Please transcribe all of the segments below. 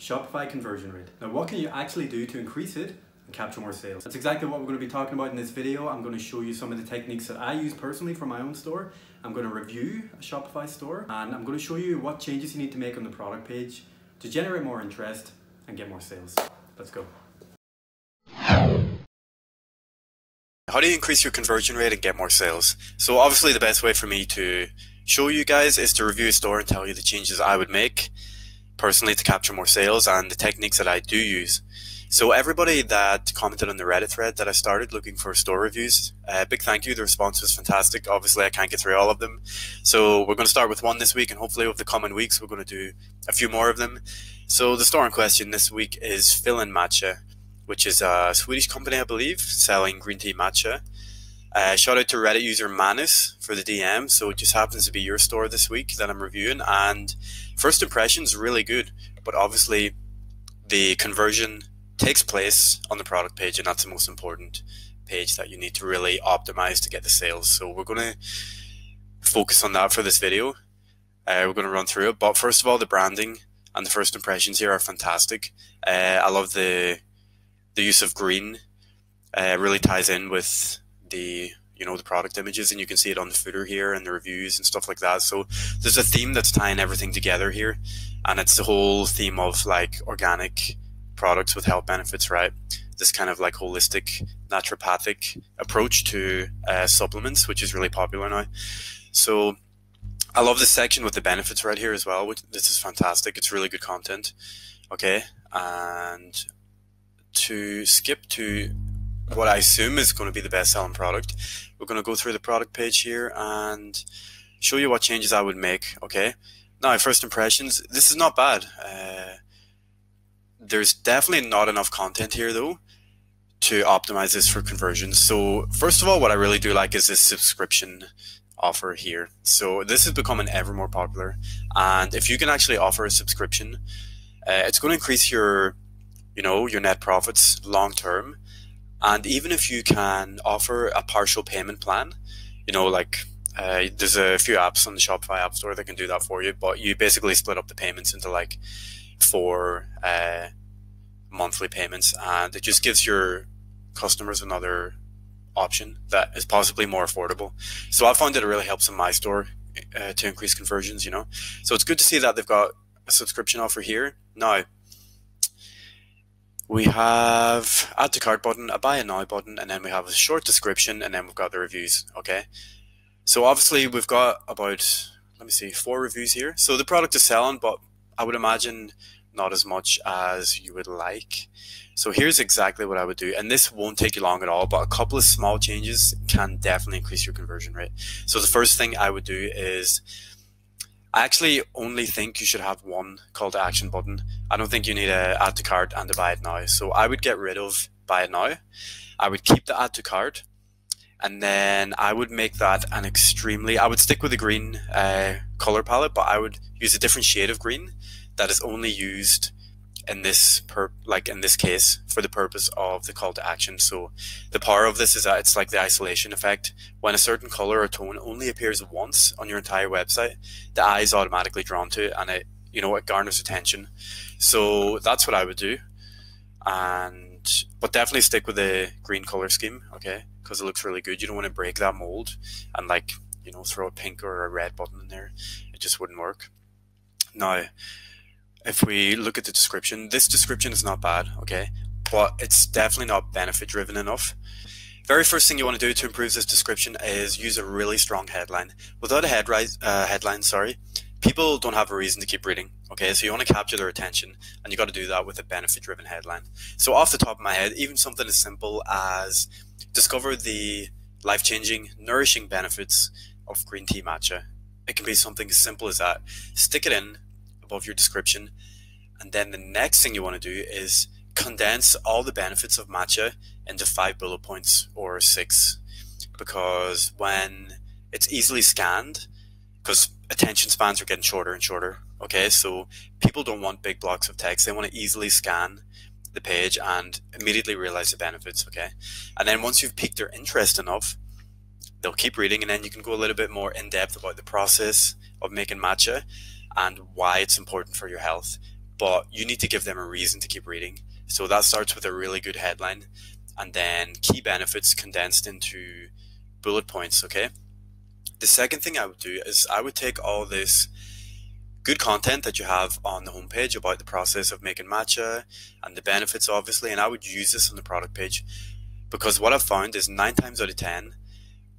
Shopify conversion rate. Now, what can you actually do to increase it and capture more sales? That's exactly what we're going to be talking about in this video. I'm going to show you some of the techniques that I use personally for my own store. I'm going to review a Shopify store, and I'm going to show you what changes you need to make on the product page to generate more interest and get more sales. Let's go. How do you increase your conversion rate and get more sales? So obviously the best way for me to show you guys is to review a store and tell you the changes I would make personally to capture more sales and the techniques that I do use. So everybody that commented on the Reddit thread that I started looking for store reviews, big thank you. The response was fantastic. Obviously I can't get through all of them. So we're going to start with one this week, and hopefully over the coming weeks we're going to do a few more of them. So the store in question this week is Fillin Matcha, which is a Swedish company, I believe, selling green tea matcha. Shout out to Reddit user Manus for the DM. So it just happens to be your store this week that I'm reviewing, and first impressions really good, but obviously the conversion takes place on the product page, and that's the most important page that you need to really optimize to get the sales. So we're going to focus on that for this video. We're going to run through it, but first of all, the branding and the first impressions here are fantastic. I love the use of green. Really ties in with the product images, and you can see it on the footer here and the reviews and stuff like that. So there's a theme that's tying everything together here, and it's the whole theme of like organic products with health benefits, right? This kind of like holistic naturopathic approach to supplements, which is really popular now. So I love this section with the benefits right here as well, which this is fantastic. It's really good content. Okay, and to skip to what I assume is going to be the best selling product, we're going to go through the product page here and show you what changes I would make. Okay, now first impressions, this is not bad. There's definitely not enough content here though to optimize this for conversions. So first of all, what I really do like is this subscription offer here. So this is becoming ever more popular, and if you can actually offer a subscription, it's going to increase your net profits long term. And even if you can offer a partial payment plan, there's a few apps on the Shopify App Store that can do that for you, but you basically split up the payments into like 4 monthly payments, and it just gives your customers another option that is possibly more affordable. So I found that it really helps in my store to increase conversions, So it's good to see that they've got a subscription offer here. Now, we have add to cart button, a buy it now button, and then we have a short description, and then we've got the reviews. Okay, so obviously we've got about 4 reviews here. So the product is selling, but I would imagine not as much as you would like. So here's exactly what I would do, and this won't take you long at all, but a couple of small changes can definitely increase your conversion rate. So the first thing I would do is, I actually only think you should have one call to action button. I don't think you need a add to cart and a buy it now. So I would get rid of buy it now. I would keep the add to cart, and then I would make that I would stick with the green color palette, but I would use a different shade of green that is only used in this case for the purpose of the call to action. So the power of this is that it's like the isolation effect. When a certain color or tone only appears once on your entire website, the eye is automatically drawn to it, and it garners attention. So that's what I would do, but definitely stick with the green color scheme, okay, because it looks really good. You don't want to break that mold and throw a pink or a red button in there. It just wouldn't work. Now, if we look at the description, this description is not bad, okay, but it's definitely not benefit driven enough. Very first thing you want to do to improve this description is use a really strong headline. Without a headline, people don't have a reason to keep reading, okay, so you want to capture their attention, and you got to do that with a benefit driven headline. So off the top of my head, even something as simple as discover the life-changing, nourishing benefits of green tea matcha. It can be something as simple as that. Stick it in above your description, and then the next thing you want to do is condense all the benefits of matcha into 5 bullet points or 6, because when it's easily scanned, because attention spans are getting shorter and shorter, okay, so people don't want big blocks of text. They want to easily scan the page and immediately realize the benefits, okay, and then once you've piqued their interest enough, they'll keep reading, and then you can go a little bit more in depth about the process of making matcha and why it's important for your health. but you need to give them a reason to keep reading. So that starts with a really good headline, and then key benefits condensed into bullet points, okay? The second thing I would do is I would take all this good content that you have on the homepage about the process of making matcha and the benefits, obviously, and I would use this on the product page, because what I've found is 9 times out of 10,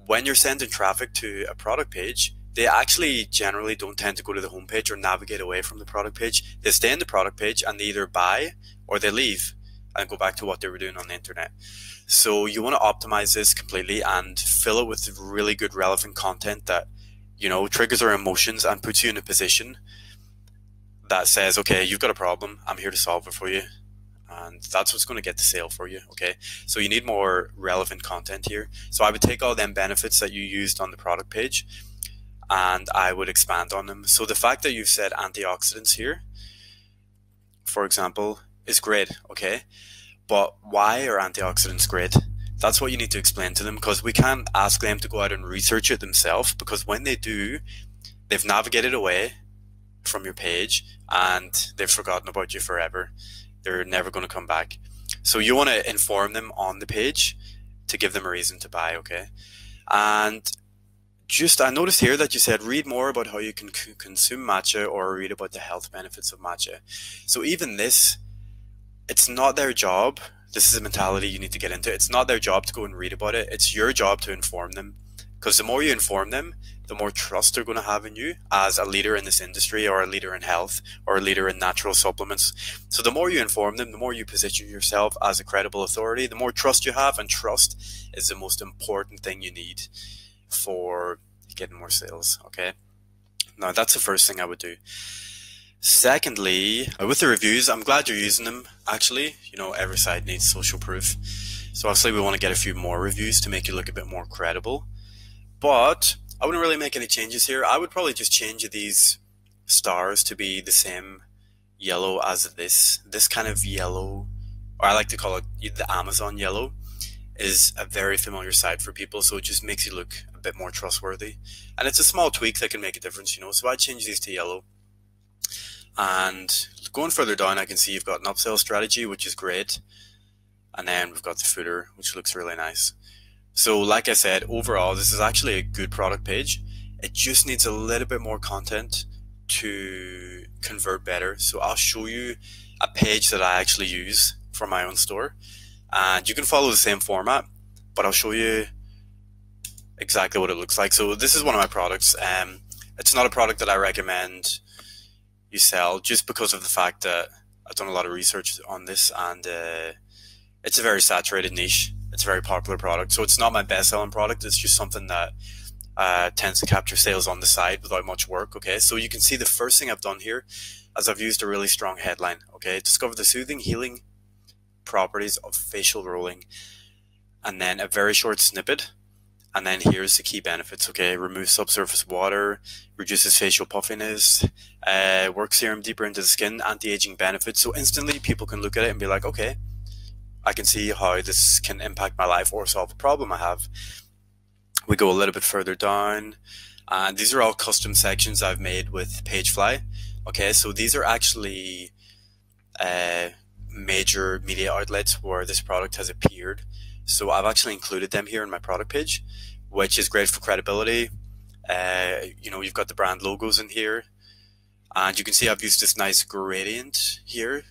when you're sending traffic to a product page, they actually generally don't tend to go to the homepage or navigate away from the product page. They stay in the product page and they either buy or they leave and go back to what they were doing on the internet. So you want to optimize this completely and fill it with really good relevant content that, you know, triggers their emotions and puts you in a position that says, okay, you've got a problem, I'm here to solve it for you. And that's what's going to get the sale for you, okay? So you need more relevant content here. So I would take all them benefits that you used on the product page and I would expand on them. So the fact that you've said antioxidants here, for example, is great, okay? But why are antioxidants great? That's what you need to explain to them, because we can't ask them to go out and research it themselves, because when they do, they've navigated away from your page and they've forgotten about you forever. They're never going to come back. So you want to inform them on the page to give them a reason to buy, okay? And just, I noticed here that you said read more about how you can consume matcha or read about the health benefits of matcha. So even this, it's not their job. This is a mentality you need to get into. It's not their job to go and read about it. It's your job to inform them. Because the more you inform them, the more trust they're going to have in you as a leader in this industry, or a leader in health, or a leader in natural supplements. So the more you inform them, the more you position yourself as a credible authority, the more trust you have, and trust is the most important thing you need for getting more sales, okay? Now, that's the first thing I would do. Secondly, with the reviews, I'm glad you're using them, actually. You know, every site needs social proof. So obviously we want to get a few more reviews to make you look a bit more credible. But I wouldn't really make any changes here. I would probably just change these stars to be the same yellow as this. This kind of yellow, or I like to call it the Amazon yellow, is a very familiar site for people. So it just makes you look a bit more trustworthy. And it's a small tweak that can make a difference, you know. So I change these to yellow. And going further down, I can see you've got an upsell strategy, which is great. And then we've got the footer, which looks really nice. So like I said, overall, this is actually a good product page. It just needs a little bit more content to convert better. So I'll show you a page that I actually use for my own store. And you can follow the same format, but I'll show you exactly what it looks like. So this is one of my products. It's not a product that I recommend you sell, just because of the fact that I've done a lot of research on this, and it's a very saturated niche. It's a very popular product. So it's not my best selling product. It's just something that tends to capture sales on the side without much work. Okay, so you can see the first thing I've done here is I've used a really strong headline. Okay, discover the soothing, healing properties of facial rolling, and then a very short snippet. And then here's the key benefits, okay? Removes subsurface water, reduces facial puffiness, works serum deeper into the skin, anti-aging benefits. So instantly people can look at it and be like, okay, I can see how this can impact my life or solve a problem I have. We go a little bit further down, and these are all custom sections I've made with PageFly. Okay, so these are actually major media outlets where this product has appeared. So I've actually included them here in my product page, which is great for credibility. You know, you've got the brand logos in here, and you can see I've used this nice gradient here,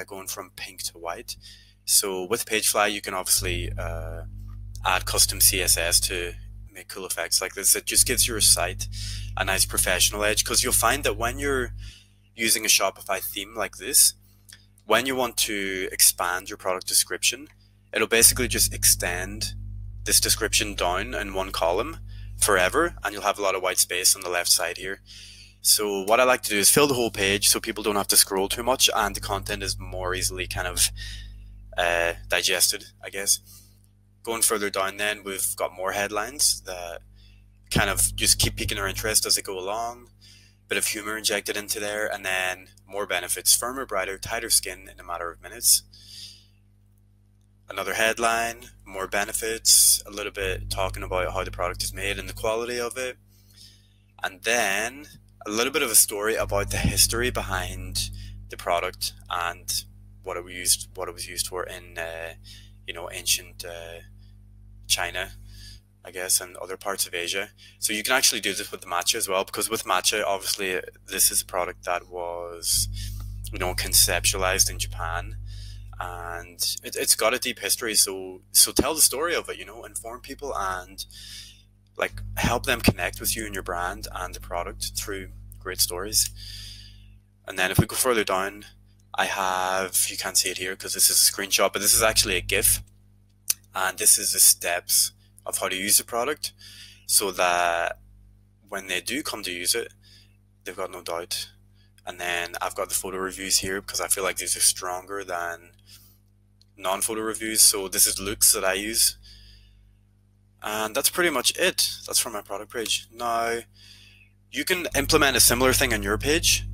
going from pink to white. So with PageFly, you can obviously add custom CSS to make cool effects like this. It just gives your site a nice professional edge, because you'll find that when you're using a Shopify theme like this, when you want to expand your product description, it'll basically just extend this description down in one column forever, and you'll have a lot of white space on the left side here. So what I like to do is fill the whole page so people don't have to scroll too much, and the content is more easily kind of digested, I guess. Going further down then, we've got more headlines that kind of just keep piquing our interest as they go along. Bit of humor injected into there, and then more benefits. Firmer, brighter, tighter skin in a matter of minutes. Another headline, more benefits, a little bit talking about how the product is made and the quality of it. And then a little bit of a story about the history behind the product and what it was used for in ancient China, I guess, and other parts of Asia. So you can actually do this with the Matcha as well, because with Matcha, obviously, this is a product that was, conceptualized in Japan, and it's got a deep history. So tell the story of it, inform people and like help them connect with you and your brand and the product through great stories. And then if we go further down, you can't see it here because this is a screenshot, but this is actually a GIF. And this is the steps of how to use the product so that when they do come to use it, they've got no doubt. And then I've got the photo reviews here because I feel like these are stronger than non-photo reviews. So this is looks that I use. And that's pretty much it. That's from my product page. Now, you can implement a similar thing on your page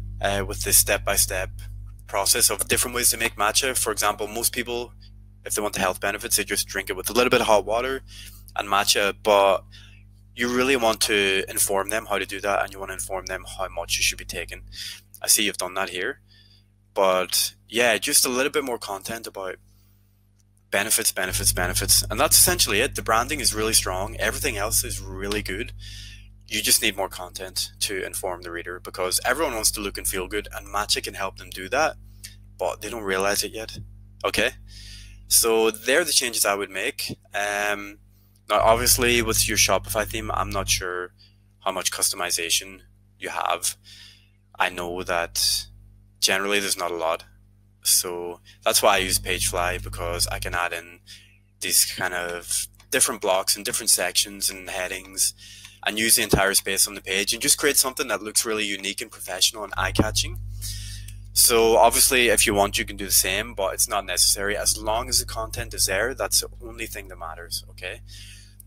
with this step-by-step process of different ways to make matcha. For example, most people, if they want the health benefits, they just drink it with a little bit of hot water and matcha, but you really want to inform them how to do that, and you want to inform them how much you should be taking. I see you've done that here, but yeah, just a little bit more content about benefits, and that's essentially it. The branding is really strong. Everything else is really good. You just need more content to inform the reader, because everyone wants to look and feel good, and Matcha can help them do that, but they don't realize it yet. Okay, so they're the changes I would make. Now, obviously, with your Shopify theme, I'm not sure how much customization you have. I know that generally there's not a lot. So that's why I use PageFly, because I can add in these kind of different blocks and different sections and headings and use the entire space on the page and just create something that looks really unique and professional and eye-catching. So obviously, if you want, you can do the same, but it's not necessary. As long as the content is there, that's the only thing that matters, okay?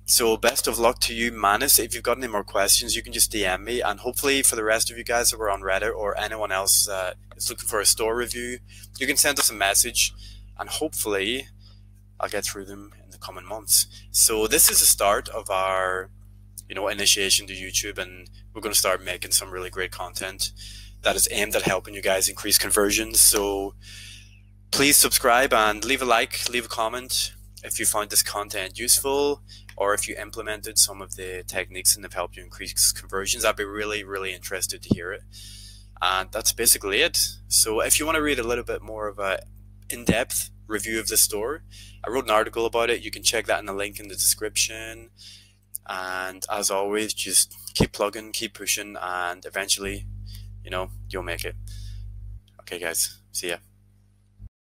So best of luck to you, Manus. If you've got any more questions, you can just DM me. And hopefully for the rest of you guys that were on Reddit or anyone else that is looking for a store review, you can send us a message and hopefully I'll get through them in the coming months. So this is the start of our, initiation to YouTube, and we're going to start making some really great content that is aimed at helping you guys increase conversions. So please subscribe and leave a like, leave a comment if you found this content useful, or if you implemented some of the techniques and have helped you increase conversions. I'd be really, really interested to hear it. And that's basically it. So if you want to read a little bit more of a in-depth review of the store, I wrote an article about it. You can check that in the link in the description. And as always, just keep plugging, keep pushing, and eventually, you'll make it. Okay, guys. See ya.